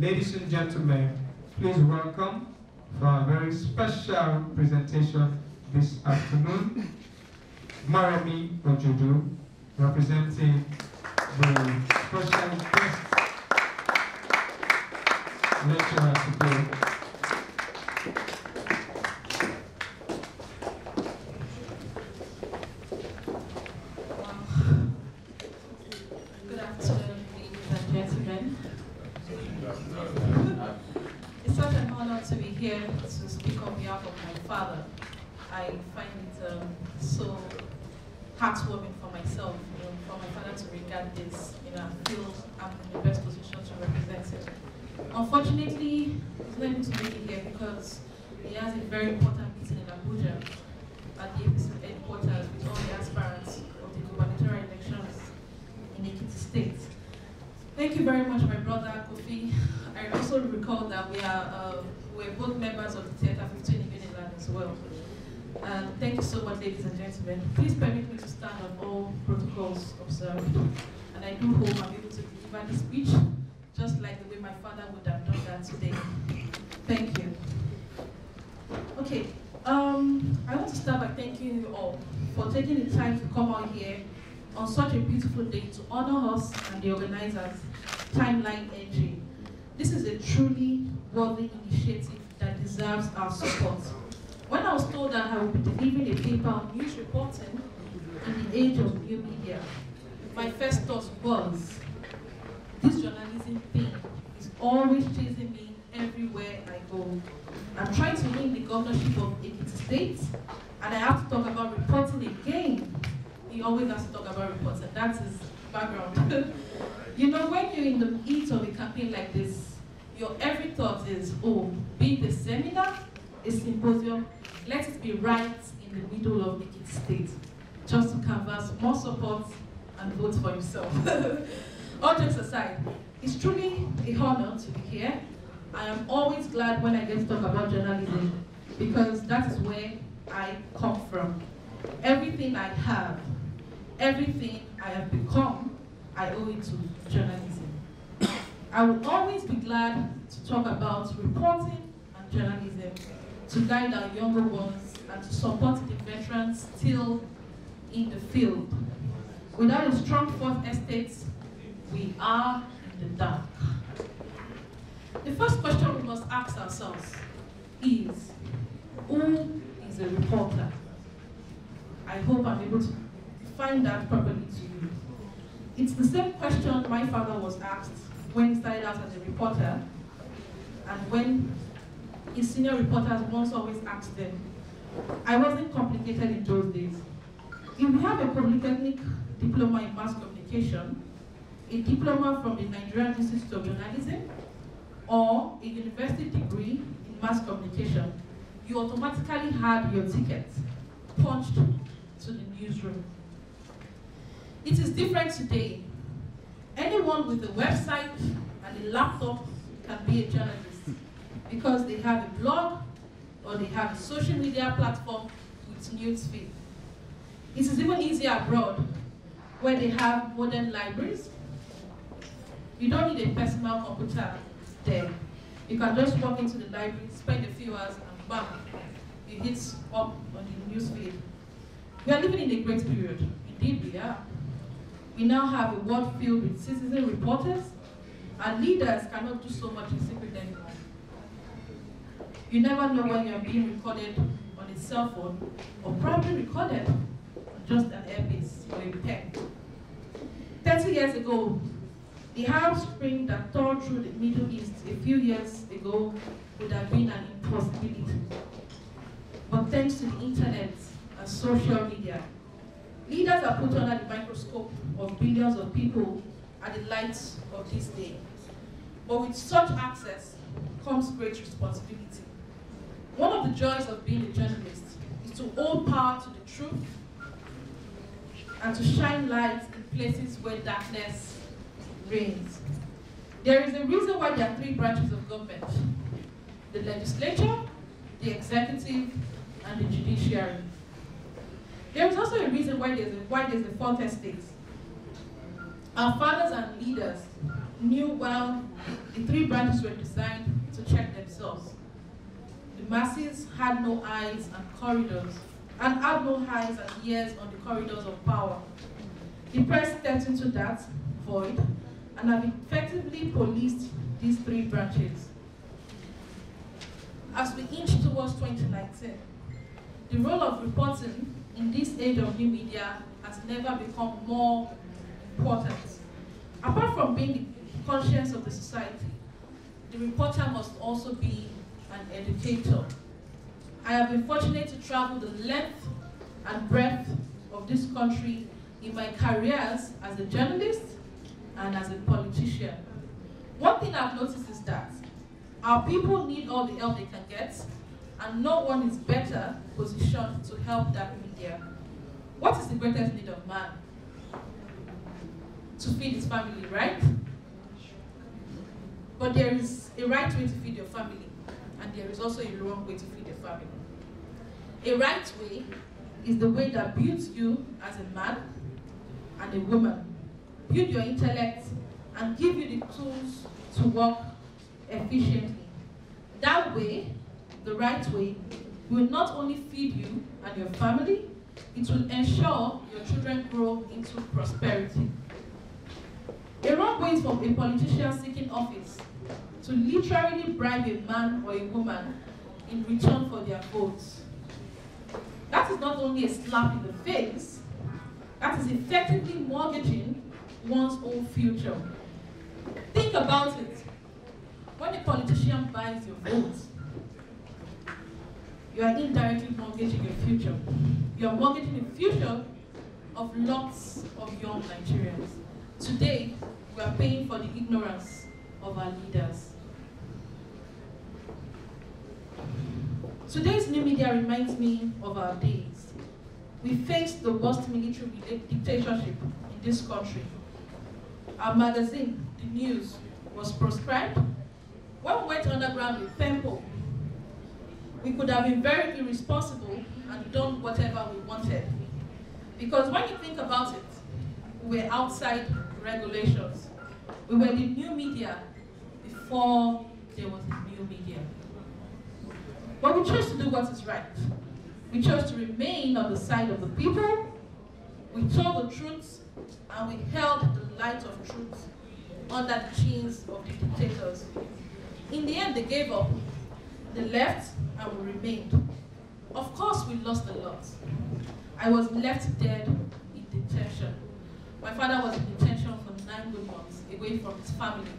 Ladies and gentlemen, please welcome for a very special presentation this afternoon, Moremi Ojudu, representing the special guest lecturer today. Good afternoon, ladies and gentlemen. It's such an honor to be here to speak on behalf of my father. I find it so heartwarming for myself, for my father to regard this. I feel I'm in the best position to represent it. Unfortunately, he's not able to make it here because he has a very important meeting in Abuja at the APC headquarters with all the aspirants of the gubernatorial elections in Ekiti State. Thank you very much, my brother Kofi. I also recall that we're both members of the Theatre 15 in Uniland as well. And thank you so much, ladies and gentlemen. Please permit me to stand on all protocols observed. And I do hope I'm able to deliver this speech just like the way my father would have done that today. Thank you. Okay, I want to start by thanking you all for taking the time to come out here on such a beautiful day to honor us and the organizers, Timeline NG. This is a truly worthy initiative that deserves our support. When I was told that I would be delivering a paper on news reporting in the age of new media, my first thought was, this journalism thing is always chasing me everywhere I go. I'm trying to win the governorship of Ekiti State, and I have to talk about reporting again. He always has to talk about reporting. That's his background. When you're in the heat of a campaign like this, your every thought is, oh, be it a seminar, a symposium, let it be right in the middle of Ekiti State, just to canvass more support and vote for yourself. All jokes aside, it's truly an honor to be here. I am always glad when I get to talk about journalism because that is where I come from. Everything I have, everything I have become, I owe it to journalism. I will always be glad to talk about reporting and journalism to guide our younger ones and to support the veterans still in the field. Without a strong fourth estate, we are in the dark. The first question we must ask ourselves is, who is a reporter? I hope I'm able to define that properly to you. It's the same question my father was asked when he started out as a reporter, and when his senior reporters once always asked them. I wasn't complicated in those days. If you have a polytechnic diploma in mass communication, a diploma from the Nigerian Institute of Journalism, or a university degree in mass communication, you automatically had your ticket punched to the newsroom. It is different today. Anyone with a website and a laptop can be a journalist because they have a blog or they have a social media platform with newsfeed. It is even easier abroad where they have modern libraries. You don't need a personal computer there. You can just walk into the library, spend a few hours, and bam, you hit up on the newsfeed. We are living in a great period. Indeed, we are. We now have a world filled with citizen reporters, and leaders cannot do so much in secret anymore. You never know when you're being recorded on a cell phone, or probably recorded on just an earpiece or a pen. 30 years ago, the Arab Spring that tore through the Middle East a few years ago would have been an impossibility. But thanks to the internet and social media, leaders are put under the microscope of billions of people at the light of this day. But with such access comes great responsibility. One of the joys of being a journalist is to hold power to the truth and to shine light in places where darkness reigns. There is a reason why there are three branches of government: the legislature, the executive, and the judiciary. There is also a reason why there's a fourth estate. Our fathers and leaders knew well the three branches were designed to check themselves. The masses had no eyes and corridors, and had no eyes and ears on the corridors of power. The press stepped into that void and have effectively policed these three branches. As we inch towards 2019, the role of reporting in this age of new media has never become more important. Apart from being the conscience of the society, the reporter must also be an educator. I have been fortunate to travel the length and breadth of this country in my careers as a journalist and as a politician. One thing I've noticed is that our people need all the help they can get, and no one is better positioned to help that media. What is the greatest need of man? To feed his family, right? But there is a right way to feed your family, and there is also a wrong way to feed your family. A right way is the way that builds you as a man and a woman, build your intellect, and give you the tools to work efficiently. That way, the right way, will not only feed you and your family, it will ensure your children grow into prosperity. A wrong way is for a politician seeking office to literally bribe a man or a woman in return for their votes. That is not only a slap in the face, that is effectively mortgaging one's own future. Think about it. When a politician buys your votes, you are indirectly mortgaging your future. You are mortgaging the future of lots of young Nigerians. Today, we are paying for the ignorance of our leaders. Today's new media reminds me of our days. We faced the worst military dictatorship in this country. Our magazine, The News, was proscribed. When we went underground with Tempo, we could have been very irresponsible and done whatever we wanted. Because when you think about it, we were outside regulations. We were the new media before there was a new media. But we chose to do what is right. We chose to remain on the side of the people. We told the truth, and we held the light of truth under the chains of the dictators. In the end, they gave up. They left, and we remained. Of course, we lost a lot. I was left dead in detention. My father was in detention for 9 good months, away from his family.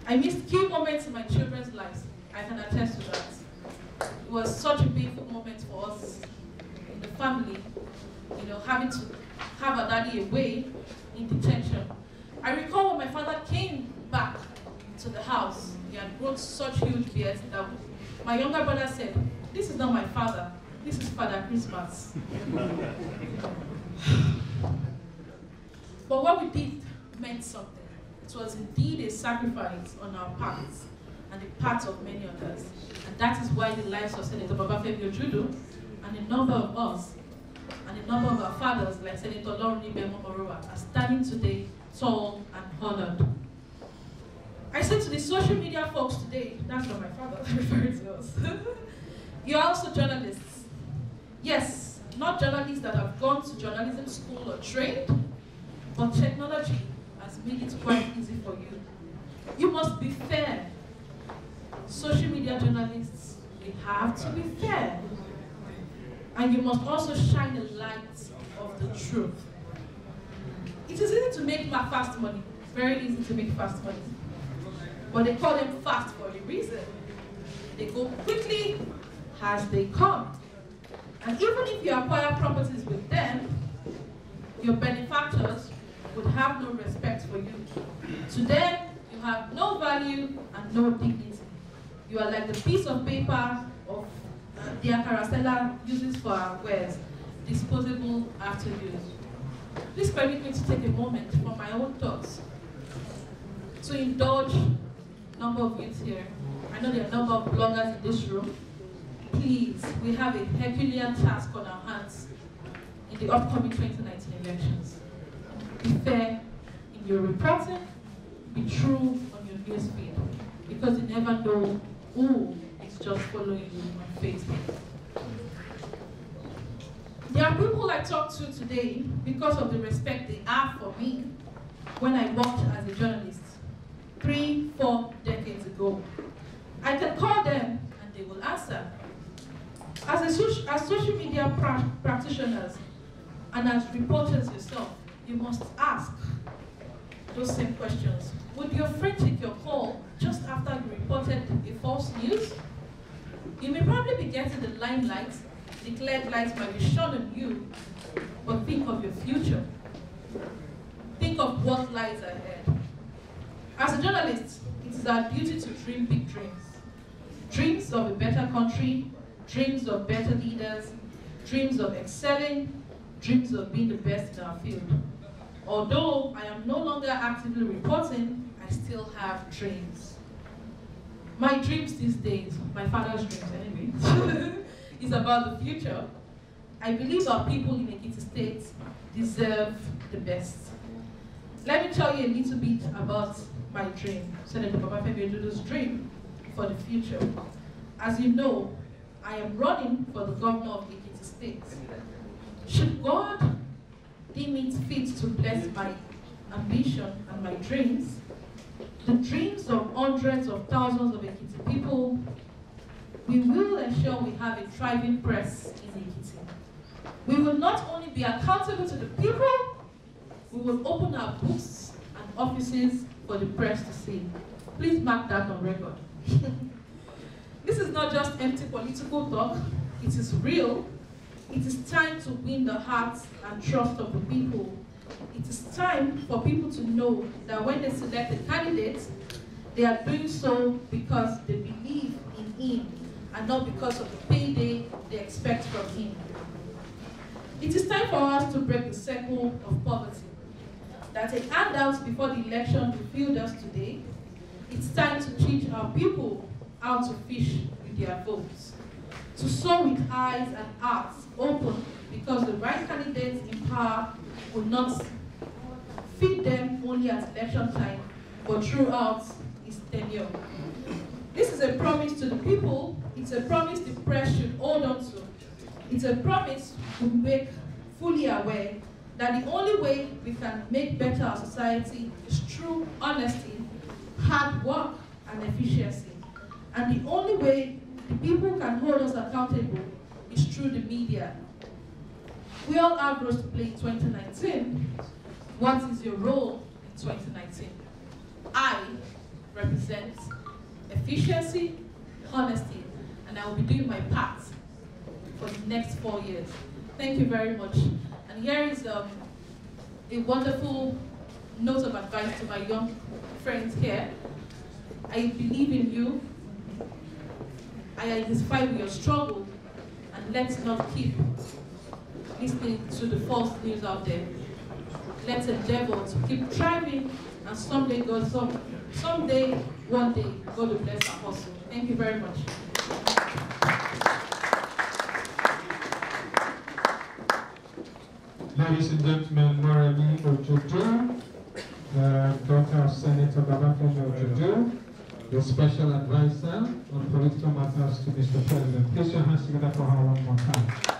I missed key moments in my children's lives. I can attest to that. It was such a painful moment for us in the family, having to have a daddy away in detention. I recall when my father came back to the house, he had grown such huge beards that my younger brother said, "This is not my father, this is Father Christmas." But what we did meant something. It was indeed a sacrifice on our parts and the parts of many others. And that is why the lives of Senator Babafemi Ojudu and a number of us and a number of our fathers like Senator Moremi Ojudu are standing today tall and honored. I said to the social media folks today, that's not my father referring to us, you are also journalists. Yes, not journalists that have gone to journalism school or trained, but technology has made it quite easy for you. You must be fair. Social media journalists, they have to be fair. And you must also shine a light of the truth. It is easy to make fast money, very easy to make fast money. But they call them fast for a reason. They go quickly as they come. And even if you acquire properties with them, your benefactors would have no respect for you. To them, you have no value and no dignity. You are like the piece of paper of the Caracella uses for our wares, disposable after use. Please permit me to take a moment from my own thoughts to indulge a number of youth here. I know there are a number of bloggers in this room. Please, we have a Herculean task on our hands in the upcoming 2019 elections. Be fair in your reporting, be true on your newsfeed, because you never know who is just following you on Facebook. There are people I talk to today because of the respect they have for me when I worked as a journalist 3-4 decades ago. I can call them and they will answer. As social media practitioners and as reporters yourself, you must ask those same questions. Would your friend take your call just after you reported a false news? You may probably be getting the limelight, declared lights might be shone on you, but think of your future. Think of what lies ahead. As a journalist, it is our duty to dream big dreams. Dreams of a better country, dreams of better leaders, dreams of excelling, dreams of being the best in our field. Although I am no longer actively reporting, I still have dreams. My dreams these days, my father's dreams anyway, is about the future. I believe our people in Ekiti State deserve the best. Let me tell you a little bit about my dream, Senator Babafemi Ojudu's dream for the future. As you know, I am running for the governor of Ekiti State. Should God deem it fit to bless my ambition and my dreams, the dreams of hundreds of thousands of Ekiti people, we will ensure we have a thriving press in Ekiti. We will not only be accountable to the people, we will open our books and offices for the press to see. Please mark that on record. This is not just empty political talk, it is real. It is time to win the hearts and trust of the people. It is time for people to know that when they select a candidate, they are doing so because they believe in him and not because of the payday they expect from him. It is time for us to break the circle of poverty. That a handout before the election fulfilled us today. It's time to teach our people how to fish with their votes. To sow with eyes and hearts open, because the right candidates in power will not feed them only at election time, but throughout his tenure. This is a promise to the people. It's a promise the press should hold on to. It's a promise we make fully aware that the only way we can make better our society is through honesty, hard work, and efficiency. And the only way the people can hold us accountable is through the media. We all have roles to play in 2019. What is your role in 2019? I represent efficiency, honesty, and I will be doing my part for the next 4 years. Thank you very much. And here is a wonderful note of advice to my young friends here. I believe in you. I identify with your struggle, and let's not keep listening to the false news out there. Let's endeavor to keep thriving, and someday, one day, God will bless our hustle. Thank you very much. Ladies and gentlemen, Moremi Ojudu, daughter of Senator Babafemi Ojudu, the special advisor on political matters to Mr. President. Place your hands together for her one more time.